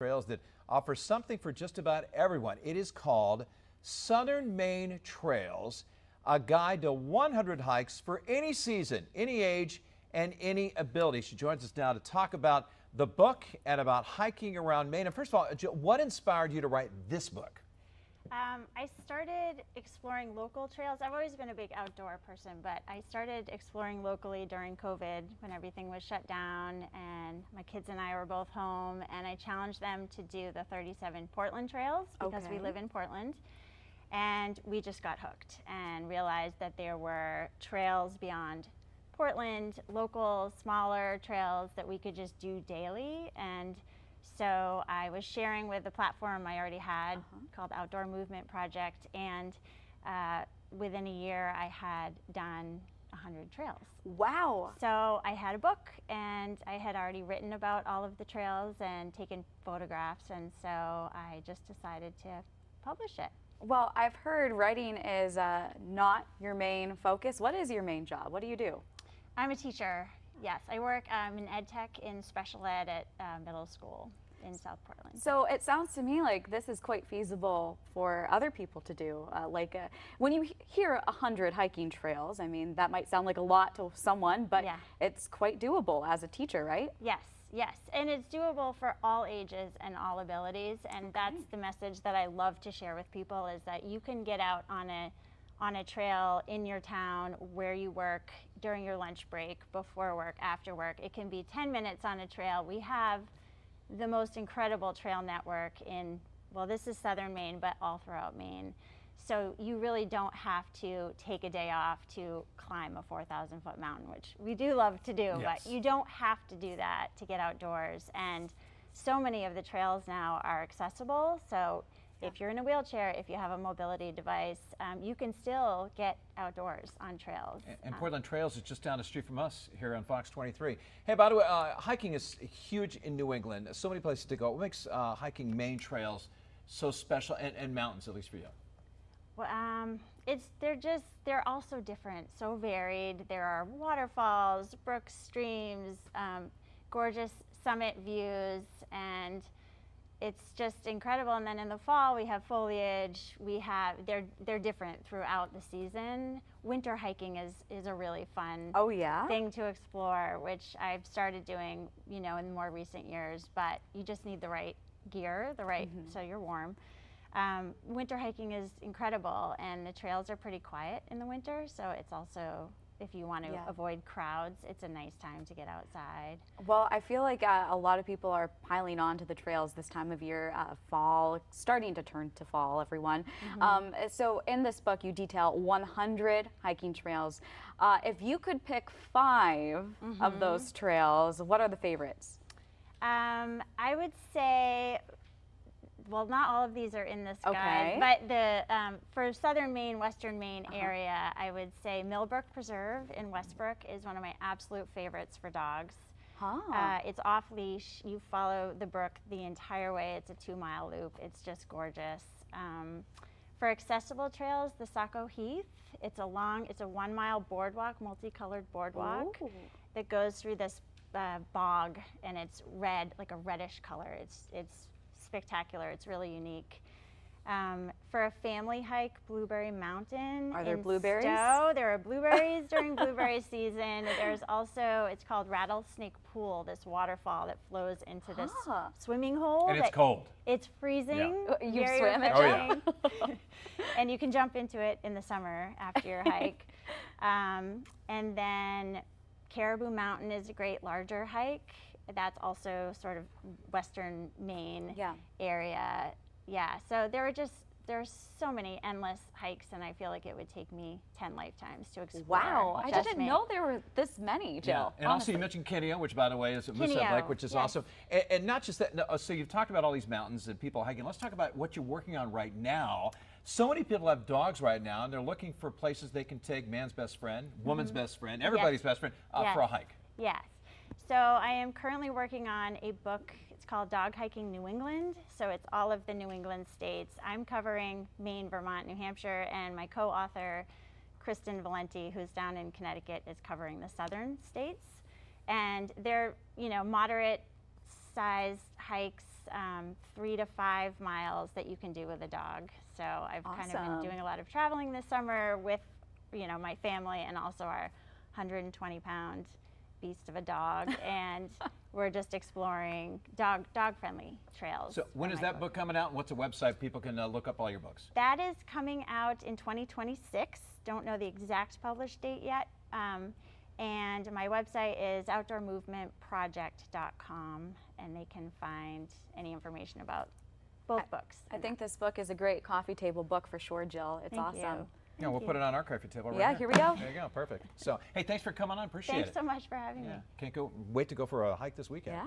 Trails that offers something for just about everyone. It is called Southern Maine Trails, a guide to 100 hikes for any season, any age, and any ability. She joins us now to talk about the book and about hiking around Maine. And first of all, Jill, what inspired you to write this book? I started exploring local trails. I've always been a big outdoor person, but I started exploring locally during COVID when everything was shut down and my kids and I were both home, and I challenged them to do the 37 Portland trails because we live in Portland. And we just got hooked and realized that there were trails beyond Portland, local, smaller trails that we could just do daily. And so I was sharing with the platform I already had called Outdoor Movement Project, and within a year I had done 100 trails. Wow. So I had a book, and I had already written about all of the trails and taken photographs, and so I just decided to publish it. Well, I've heard writing is not your main focus. What is your main job? What do you do? I'm a teacher. Yes, I work in ed tech in special ed at middle school in South Portland. So it sounds to me like this is quite feasible for other people to do. When you hear 100 hiking trails, I mean, that might sound like a lot to someone, but it's quite doable as a teacher, right? Yes, yes, and it's doable for all ages and all abilities, and that's the message that I love to share with people, is that you can get out on a trail in your town, where you work, during your lunch break, before work, after work. It can be 10 minutes on a trail. We have the most incredible trail network in, well, this is Southern Maine, but all throughout Maine. So you really don't have to take a day off to climb a 4,000-foot mountain, which we do love to do, but you don't have to do that to get outdoors. And so many of the trails now are accessible. So if you're in a wheelchair, if you have a mobility device, you can still get outdoors on trails. And Portland Trails is just down the street from us here on Fox 23. Hey, by the way, hiking is huge in New England. So many places to go. What makes hiking Maine trails so special, and mountains, at least for you? Well, they're all so different, so varied. There are waterfalls, brooks, streams, gorgeous summit views, and it's just incredible. And then in the fall we have foliage. They're different throughout the season. Winter hiking is a really fun thing to explore, which I've started doing, in more recent years. But you just need the right gear, so you're warm. Winter hiking is incredible, and the trails are pretty quiet in the winter, so it's also, if you want to avoid crowds, it's a nice time to get outside. Well, I feel like a lot of people are piling on to the trails this time of year, fall, starting to turn to fall, everyone. So in this book, you detail 100 hiking trails. If you could pick 5 of those trails, what are the favorites? I would say, well, not all of these are in this guide, but for Southern Maine, Western Maine area, I would say Millbrook Preserve in Westbrook is one of my absolute favorites for dogs. It's off leash. You follow the brook the entire way. It's a 2-mile loop. It's just gorgeous. For accessible trails, the Saco Heath. It's a 1-mile boardwalk, multicolored boardwalk that goes through this bog, and it's red, like a reddish color. It's spectacular. It's really unique. For a family hike, Blueberry Mountain. Are there blueberries? Stowe. There are blueberries during blueberry season. There's also, it's called Rattlesnake Pool, this waterfall that flows into this swimming hole. And it's cold. It's freezing. You swim it? Oh, yeah. And you can jump into it in the summer after your hike. And then Caribou Mountain is a great larger hike. That's also sort of Western Maine area. Yeah, so there's so many endless hikes, and I feel like it would take me 10 lifetimes to explore. Wow, I didn't know there were this many, Jill. And also you mentioned Kineo, which by the way is at Moosehead Lake, which is awesome. And not just that, so you've talked about all these mountains and people hiking. Let's talk about what you're working on right now. So many people have dogs right now, and they're looking for places they can take man's best friend, woman's best friend, everybody's best friend for a hike. Yes. So I am currently working on a book. It's called Dog Hiking New England. So it's all of the New England states. I'm covering Maine, Vermont, New Hampshire, and my co-author, Kristen Valenti, who's down in Connecticut, is covering the southern states. And they're, moderate sized hikes 3 to 5 miles that you can do with a dog. So I've kind of Awesome. been doing a lot of traveling this summer with, my family and also our 120-pound beast of a dog, and we're just exploring dog-friendly trails. So when for is my that book coming out, and what's a website people can look up all your books? That is coming out in 2026. Don't know the exact published date yet. And my website is outdoormovementproject.com, and they can find any information about both books. I think this book is a great coffee table book for sure, Jill. It's Thank awesome. you. Yeah, we'll put it on our coffee table right Yeah, here we go. There you go, perfect. So, hey, thanks for coming on, appreciate Thanks it. so much for having me. Can't wait to go for a hike this weekend. Yeah.